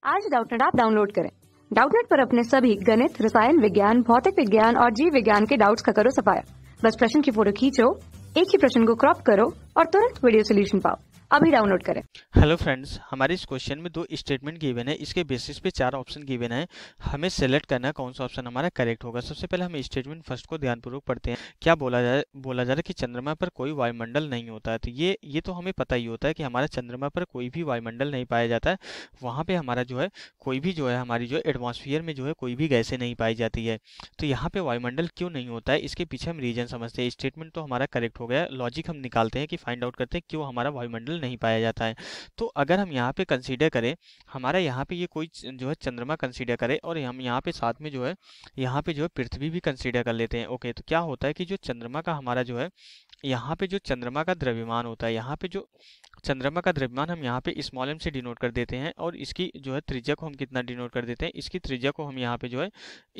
आज Doubtnut app download करें। Doubtnut पर अपने सभी गणित, रसायन विज्ञान, भौतिक विज्ञान और जीव विज्ञान के डाउट्स का करो सफाया। बस प्रश्न की फोटो खींचो, एक ही प्रश्न को क्रॉप करो और तुरंत वीडियो सोल्यूशन पाओ। अभी डाउनलोड करें। हेलो फ्रेंड्स, हमारे इस क्वेश्चन में 2 स्टेटमेंट गिवन है। इसके बेसिस पे 4 ऑप्शन गिवन है। हमें सेलेक्ट करना है कौन सा ऑप्शन हमारा करेक्ट होगा। सबसे पहले हम स्टेटमेंट फर्स्ट को ध्यानपूर्वक पढ़ते हैं। क्या बोला जा रहा है कि चंद्रमा पर कोई वायुमंडल नहीं होता है। तो ये तो हमें पता ही होता है कि हमारा चंद्रमा पर कोई भी वायुमंडल नहीं पाया जाता है। वहाँ पे हमारा जो है कोई भी जो है हमारी जो एटमॉस्फेयर में जो है कोई भी गैसें नहीं पाई जाती है। तो यहाँ पे वायुमंडल क्यों नहीं होता है, इसके पीछे हम रीजन समझते हैं। स्टेटमेंट तो हमारा करेक्ट हो गया। लॉजिक हम निकालते हैं कि फाइंड आउट करते हैं क्यों हमारा वायुमंडल नहीं पाया जाता है। तो अगर हम यहाँ पे कंसीडर करें, हमारा यहाँ पे ये कोई जो है चंद्रमा कंसीडर करें और हम यहाँ पे साथ में जो है यहाँ पे जो है पृथ्वी भी कंसीडर कर लेते हैं। ओके, तो क्या होता है कि जो चंद्रमा का हमारा जो है यहाँ पे जो चंद्रमा का द्रव्यमान होता है, यहाँ पे जो चंद्रमा का द्रव्यमान हम यहाँ पे स्मॉल m से डिनोट कर देते हैं और इसकी जो है त्रिज्या को हम कितना डिनोट कर देते हैं, इसकी त्रिज्या को हम यहाँ पे जो है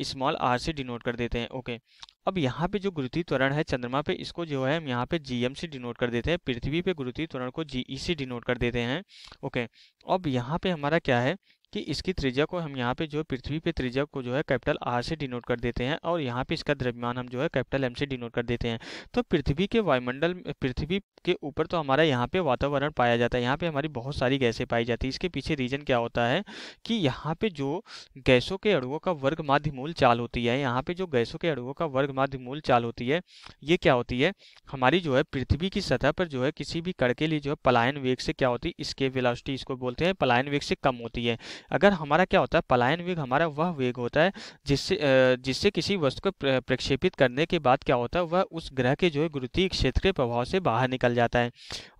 स्मॉल r से डिनोट कर देते हैं। ओके, अब यहाँ पे जो गुरुत्वीय त्वरण है चंद्रमा पे, इसको जो है हम यहाँ पे gm से डिनोट कर देते हैं। पृथ्वी पे गुरुत्वीय त्वरण को ge से डिनोट कर देते हैं। ओके, अब यहाँ पे हमारा क्या है कि इसकी त्रिज्या को हम यहाँ पे जो है पृथ्वी पे त्रिज्या को जो है कैपिटल R से डिनोट कर देते हैं और यहाँ पे इसका द्रव्यमान हम जो है कैपिटल M से डिनोट कर देते हैं। तो पृथ्वी के वायुमंडल, पृथ्वी के ऊपर तो हमारा यहाँ पे वातावरण पाया जाता है, यहाँ पे हमारी बहुत सारी गैसें पाई जाती है। इसके पीछे रीजन क्या होता है कि यहाँ पे जो गैसों के अणुओं का वर्ग माध्य मूल चाल होती है, यहाँ पे जो गैसों के अणुओं का वर्ग माध्य मूल चाल होती है, ये क्या होती है हमारी जो है पृथ्वी की सतह पर जो है किसी भी कण के लिए जो है पलायन वेग से क्या होती है, एस्केप वेलोसिटी इसको बोलते हैं, पलायन वेग से कम होती है। अगर हमारा क्या होता है पलायन वेग, हमारा वह वेग होता है जिससे किसी वस्तु को प्रक्षेपित करने के बाद क्या होता है वह उस ग्रह के जो है गुरुत्वीय क्षेत्र के प्रभाव से बाहर निकल जाता है।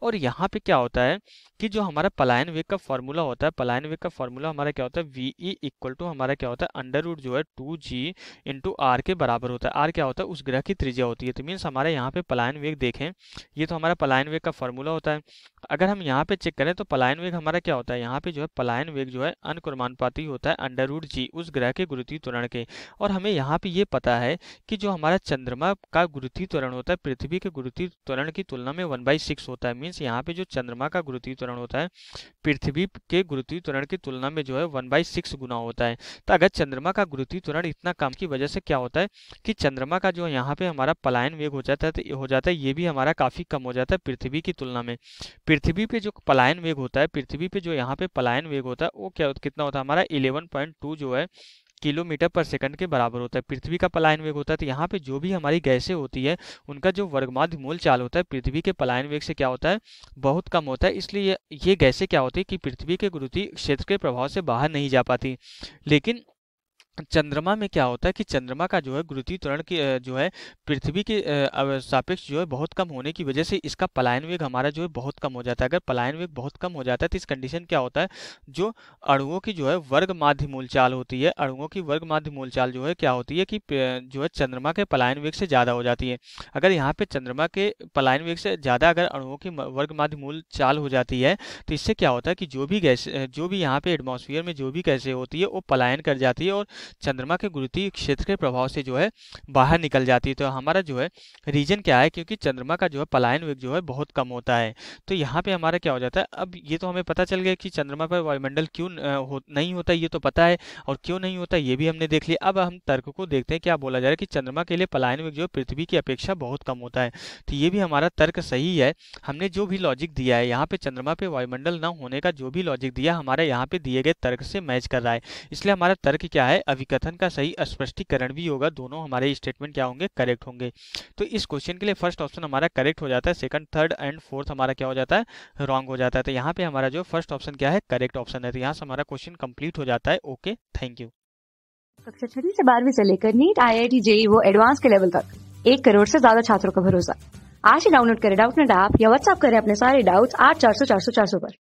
और यहाँ पे क्या होता है कि जो हमारा पलायन वेग का फॉर्मूला होता है, पलायन वेग का फॉर्मूला हमारा क्या होता है VE इक्वल टू हमारा क्या होता है अंडर रूट जो है 2g इंटू आर के बराबर होता है। आर क्या होता है उस ग्रह की त्रिज्या होती है। तो मीन्स हमारे यहाँ पे पलायन वेग देखें, ये तो हमारा पलायन वेग का फॉर्मूला होता है। अगर हम यहाँ पे चेक करें तो पलायन वेग हमारा क्या होता है, यहाँ पे जो है पलायन वेग जो है अनुक्रमानुपाती होता है अंडर रूट जी उस ग्रह के गुरुत्वीय त्वरण के। और हमें यहाँ पे ये पता है कि जो हमारा चंद्रमा का गुरुत्वीय त्वरण होता है पृथ्वी के गुरुत्वीय त्वरण की तुलना में 1/6 होता है। मीन्स यहाँ पे जो चंद्रमा का गुरुत्वीय त्वरण होता है पृथ्वी के गुरुत्वीय त्वरण की तुलना में जो है 1/6 गुना होता है। तो अगर चंद्रमा का गुरुत्वीय त्वरण इतना कम की वजह से क्या होता है कि चंद्रमा का जो यहाँ पे हमारा पलायन वेग हो जाता है ये भी हमारा काफी कम हो जाता है पृथ्वी की तुलना में। पृथ्वी पे जो पलायन वेग होता है, पृथ्वी पे जो यहाँ पे पलायन वेग होता है वो कितना होता है हमारा 11.2 जो है किलोमीटर पर सेकंड के बराबर होता है। पृथ्वी का पलायन वेग होता है। तो यहाँ पे जो भी हमारी गैसें होती है उनका जो वर्गमाध्य मूल चाल होता है पृथ्वी के पलायन वेग से क्या होता है बहुत कम होता है। इसलिए ये गैसें क्या होती है कि पृथ्वी के गुरुत्वीय क्षेत्र के प्रभाव से बाहर नहीं जा पाती। लेकिन चंद्रमा में क्या होता है कि चंद्रमा का जो है गुरुत्वीय त्वरण की जो है पृथ्वी के सापेक्ष जो है बहुत कम होने की वजह से इसका पलायन वेग हमारा जो है बहुत कम हो जाता है। अगर पलायन वेग बहुत कम हो जाता है तो इस कंडीशन क्या होता है जो अणुओं की जो है वर्ग माध्य मूल चाल होती है, अणुओं की वर्ग माध्य मूल चाल जो है क्या होती है कि जो है चंद्रमा के पलायन वेग से ज़्यादा हो जाती है। अगर यहाँ पे चंद्रमा के पलायन वेग से ज़्यादा अगर अणुओं की वर्ग माध्य मूल चाल हो जाती है तो इससे क्या होता है कि जो भी यहाँ पे एटमॉस्फेयर में जो भी गैसें होती है वो पलायन कर जाती है और चंद्रमा के गुरुत्वीय क्षेत्र के प्रभाव से जो है बाहर निकल जाती है। तो हमारा जो है रीजन क्या है क्योंकि चंद्रमा का जो है पलायन वेग जो है बहुत कम होता है। तो यहाँ पे हमारा क्या हो जाता है, अब ये तो हमें पता चल गया कि चंद्रमा पर वायुमंडल क्यों नहीं होता, ये तो पता है, और क्यों नहीं होता ये भी हमने देख लिया। अब हम तर्क को देखते हैं। क्या बोला जा रहा है कि चंद्रमा के लिए पलायन वेग जो है पृथ्वी की अपेक्षा बहुत कम होता है। तो ये भी हमारा तर्क सही है। हमने जो भी लॉजिक दिया है यहाँ पे चंद्रमा पे वायुमंडल न होने का जो भी लॉजिक दिया हमारे यहाँ पे दिए गए तर्क से मैच कर रहा है। इसलिए हमारा तर्क क्या है, अभिकथन का सही स्पष्टीकरण भी होगा। दोनों हमारे स्टेटमेंट क्या होंगे, करेक्ट होंगे। तो इस क्वेश्चन के लिए फर्स्ट ऑप्शन हमारा करेक्ट हो जाता है, सेकंड, थर्ड एंड फोर्थ हमारा क्या हो जाता है, रॉन्ग हो जाता है। तो यहाँ पे हमारा जो फर्स्ट ऑप्शन क्या है, करेक्ट ऑप्शन है। तो यहाँ से हमारा क्वेश्चन कंप्लीट हो जाता है। Okay, thank you. कक्षा 6 से 12वीं से लेकर नीट, IIT, JEE वो एडवांस के लेवल तक 1 करोड़ से ज्यादा छात्रों का भरोसा। आज ही डाउनलोड करें डाउटनेट ऐप या व्हाट्सएप करें अपने सारे डाउट्स 8400 400 400 पर।